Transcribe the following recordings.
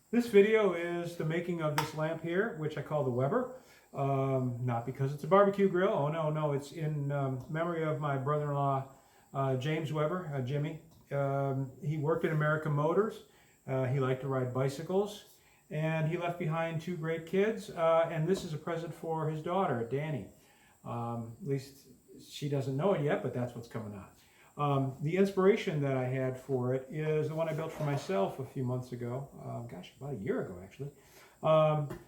This video is the making of this lamp here, which I call the Weber. Not because it's a barbecue grill. Oh no, it's in memory of my brother-in-law, James Weber, Jimmy. He worked at American Motors. He liked to ride bicycles, and he left behind two great kids. And this is a present for his daughter, Dani. At least she doesn't know it yet, but that's what's coming out. The inspiration that I had for it is the one I built for myself a few months ago. Gosh, about a year ago actually.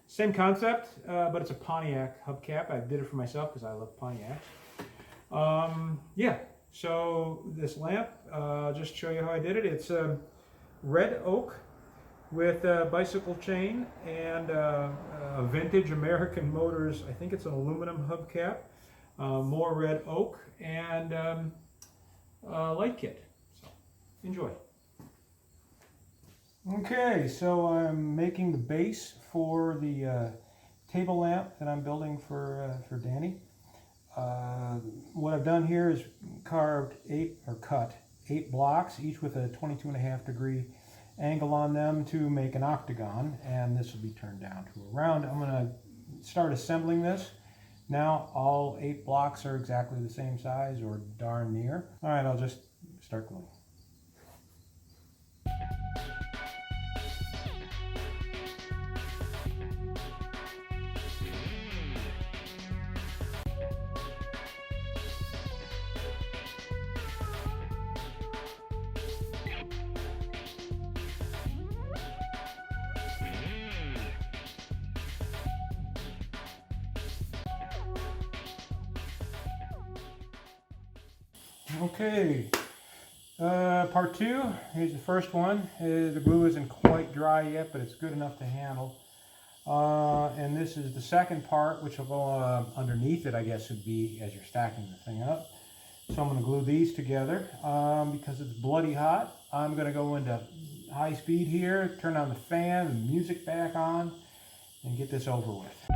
Same concept, but it's a Pontiac hubcap. I did it for myself because I love Pontiacs. Yeah, so this lamp, I'll just show you how I did it. It's red oak with a bicycle chain and a vintage American Motors, I think it's an aluminum hubcap, more red oak, and light kit. So enjoy. Okay, so I'm making the base for the table lamp that I'm building for Dani. What I've done here is cut 8 blocks, each with a 22.5 degree angle on them to make an octagon, and this will be turned down to a round. I'm going to start assembling this. Now all 8 blocks are exactly the same size, or darn near. All right, I'll just start gluing. Okay, part 2, here's the first one. The glue isn't quite dry yet, but it's good enough to handle. And this is the second part, which will go underneath it, I guess would be, as you're stacking the thing up. So I'm going to glue these together because it's bloody hot. I'm going to go into high speed here, turn on the fan, the music back on, and get this over with.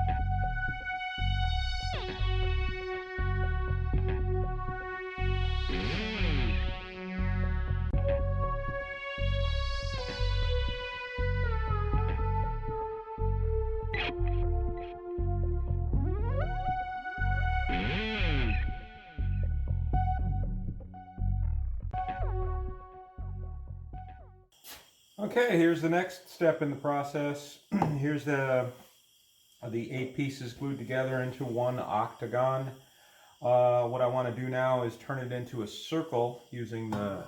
Okay, here's the next step in the process. Here's the 8 pieces glued together into one octagon. What I want to do now is turn it into a circle using the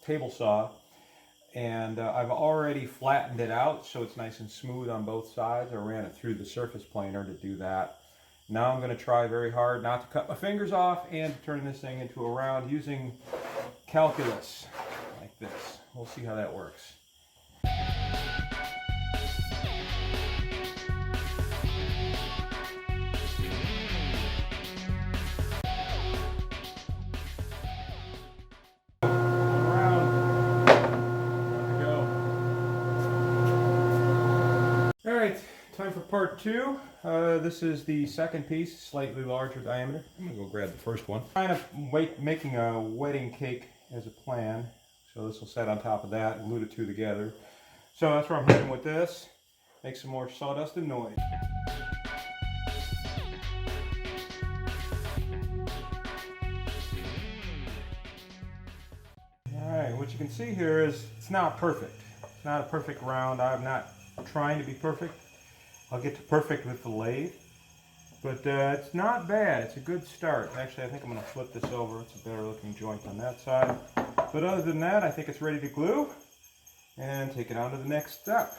table saw. And I've already flattened it out so it's nice and smooth on both sides. I ran it through the surface planer to do that. Now I'm going to try very hard not to cut my fingers off and to turn this thing into a round using calculus like this. We'll see how that works. Alright, time for part 2. This is the second piece, slightly larger diameter. I'm going to go grab the first one. Kind of making a wedding cake as a plan. So this will set on top of that and glue the two together. So that's where I'm heading with this. Make some more sawdust and noise. Alright, what you can see here is it's not perfect. It's not a perfect round. I'm not trying to be perfect. I'll get to perfect with the lathe. But it's not bad. It's a good start. Actually, I think I'm going to flip this over. It's a better looking joint on that side. But other than that, I think it's ready to glue and take it on to the next step.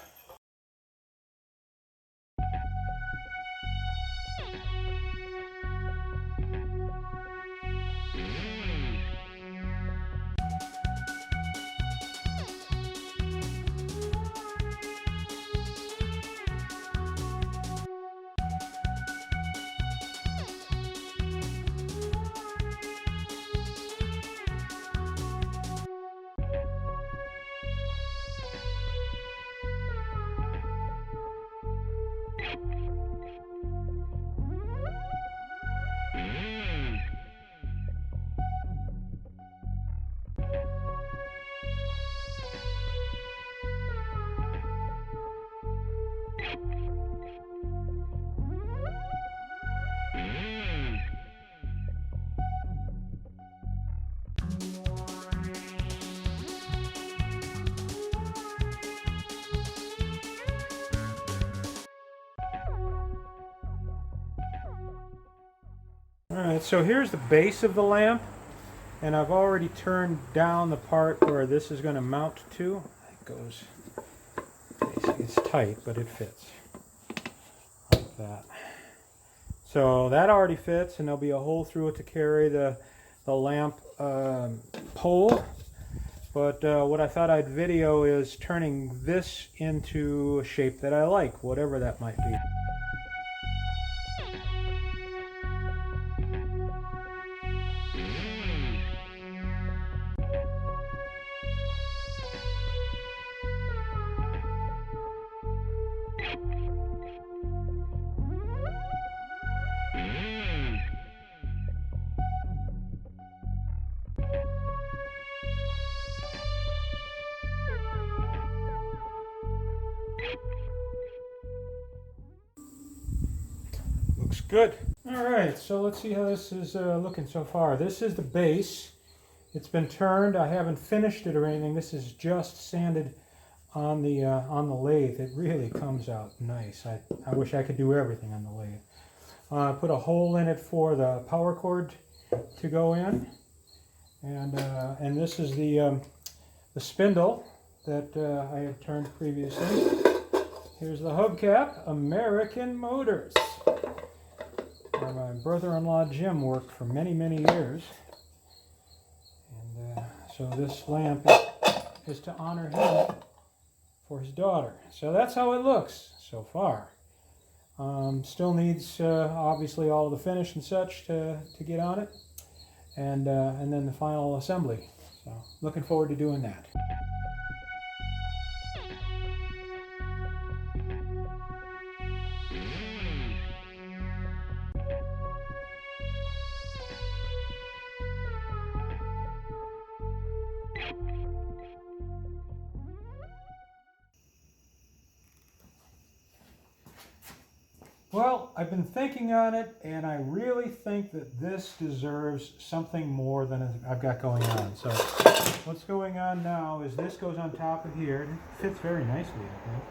Alright, so here's the base of the lamp, and I've already turned down the part where this is going to mount to. It goes, it's tight, but it fits like that. So that already fits, and there'll be a hole through it to carry the lamp pole. But what I thought I'd video is turning this into a shape that I like, whatever that might be. Looks good. Alright, so let's see how this is looking so far. This is the base. It's been turned. I haven't finished it or anything. This is just sanded on the lathe. It really comes out nice. I wish I could do everything on the lathe. I put a hole in it for the power cord to go in. And this is the spindle that I had turned previously. Here's the hubcap, American Motors, where my brother-in-law Jim worked for many, many years. And so this lamp is to honor him for his daughter. So that's how it looks so far. Still needs obviously all of the finish and such to get on it, and then the final assembly. So looking forward to doing that. Well, I've been thinking on it, and I really think that this deserves something more than I've got going on. So what's going on now is this goes on top of here. It fits very nicely, I think.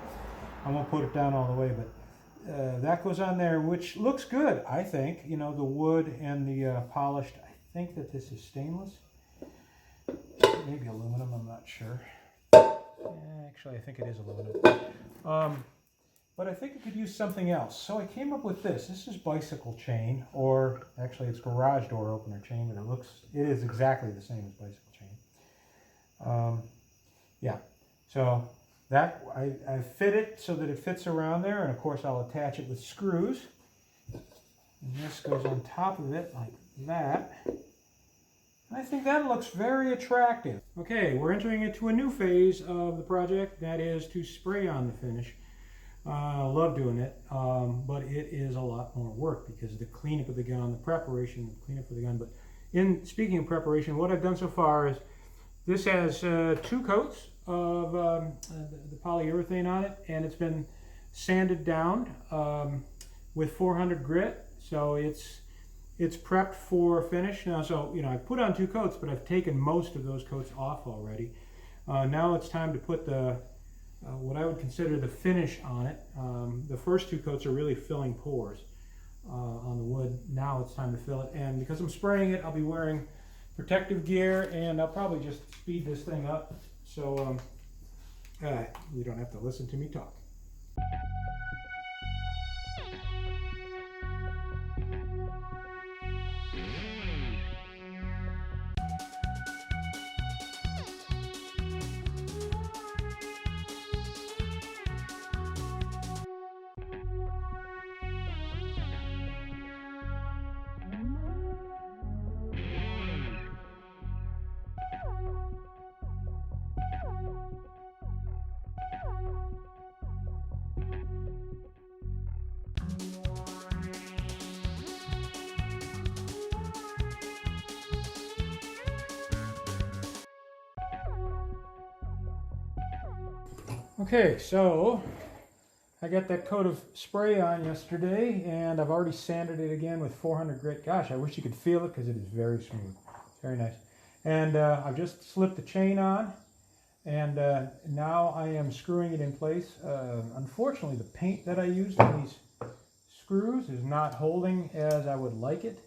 I won't put it down all the way, but that goes on there, which looks good, I think. You know, the wood and the polished. I think that this is stainless. Maybe aluminum, I'm not sure. Actually, I think it is aluminum. But I think it could use something else. So I came up with this. This is bicycle chain, or actually it's garage door opener chain, but it is exactly the same as bicycle chain. Yeah, so that I fit it so that it fits around there, and of course I'll attach it with screws. And this goes on top of it like that. I think that looks very attractive. Okay, we're entering into a new phase of the project, that is to spray on the finish. I love doing it, but it is a lot more work because the cleanup of the gun, the preparation, the cleanup of the gun. But speaking of preparation, what I've done so far is this has 2 coats of the polyurethane on it, and it's been sanded down with 400 grit, so it's prepped for finish now. So you know, I put on 2 coats, but I've taken most of those coats off already. Now it's time to put what I would consider the finish on it. The first 2 coats are really filling pores on the wood. Now it's time to fill it, and because I'm spraying it, I'll be wearing protective gear, and I'll probably just speed this thing up so you don't have to listen to me talk. Okay, so I got that coat of spray on yesterday, and I've already sanded it again with 400 grit. Gosh, I wish you could feel it because it is very smooth. It's very nice. And I've just slipped the chain on, and now I am screwing it in place. Unfortunately, the paint that I used on these screws is not holding as I would like it.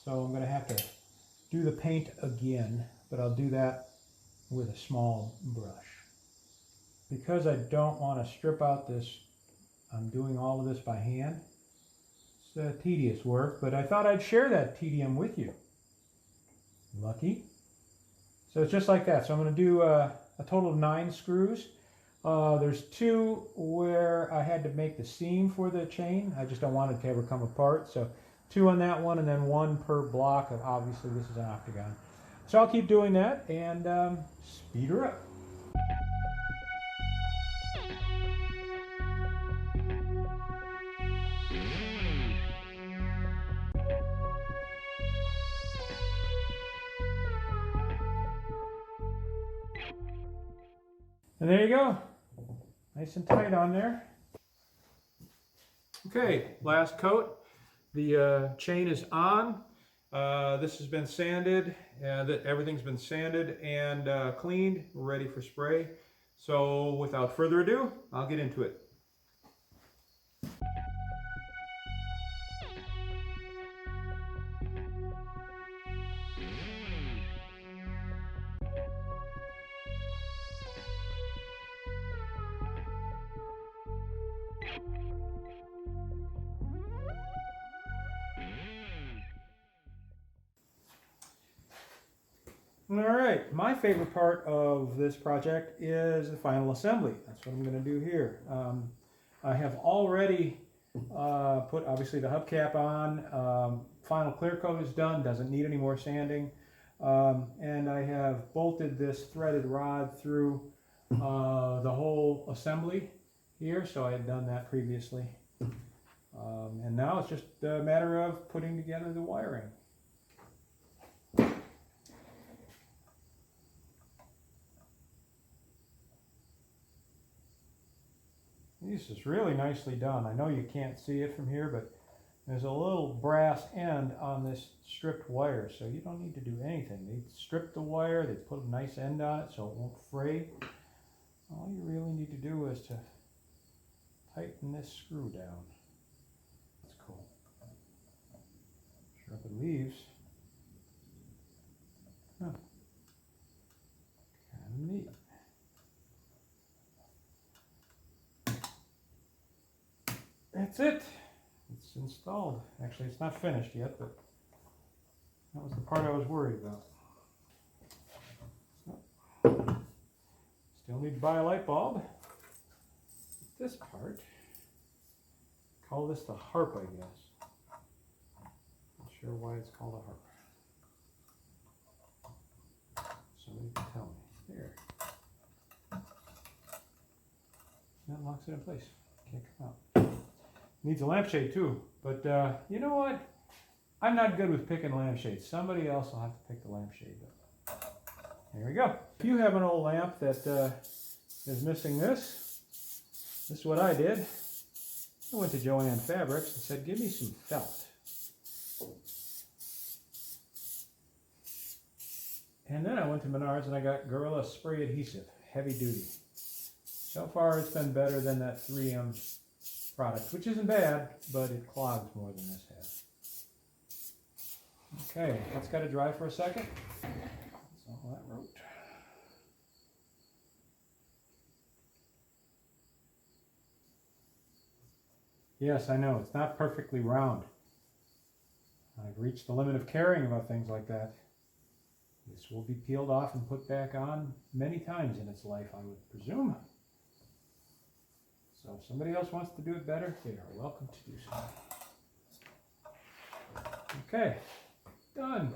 So I'm going to have to do the paint again, but I'll do that with a small brush. Because I don't want to strip out this, I'm doing all of this by hand. It's tedious work, but I thought I'd share that tedium with you. Lucky. So it's just like that. So I'm going to do a total of 9 screws. There's 2 where I had to make the seam for the chain. I just don't want it to ever come apart. So 2 on that one, and then 1 per block. Obviously, this is an octagon. So I'll keep doing that and speed her up. And there you go. Nice and tight on there. Okay, last coat. The chain is on. This has been sanded. Everything's been sanded and cleaned, ready for spray. So without further ado, I'll get into it. All right, my favorite part of this project is the final assembly. That's what I'm going to do here. I have already put obviously the hubcap on. Final clear coat is done, doesn't need any more sanding. And I have bolted this threaded rod through the whole assembly here, so I had done that previously. And now it's just a matter of putting together the wiring. This is really nicely done. I know you can't see it from here, but there's a little brass end on this stripped wire, so you don't need to do anything. They stripped the wire, they put a nice end on it so it won't fray. All you really need to do is to tighten this screw down. That's cool. Sure if it leaves. Huh. Kind of neat. That's it. It's installed. Actually, it's not finished yet, but that was the part I was worried about. So, still need to buy a light bulb. This part, call this the harp, I guess. Not sure why it's called a harp. Somebody can tell me. There. That locks it in place. Can't come out. Needs a lampshade too, but you know what? I'm not good with picking lampshades. Somebody else will have to pick the lampshade. There we go. If you have an old lamp that is missing this is what I did. I went to Joann Fabrics and said, give me some felt. And then I went to Menards and I got Gorilla Spray Adhesive, heavy duty. So far it's been better than that 3M product, which isn't bad, but it clogs more than this has. Okay, that's got to dry for a second. That's all that wrote. Yes, I know, it's not perfectly round. I've reached the limit of caring about things like that. This will be peeled off and put back on many times in its life, I would presume. So if somebody else wants to do it better, they are welcome to do so. Okay, done.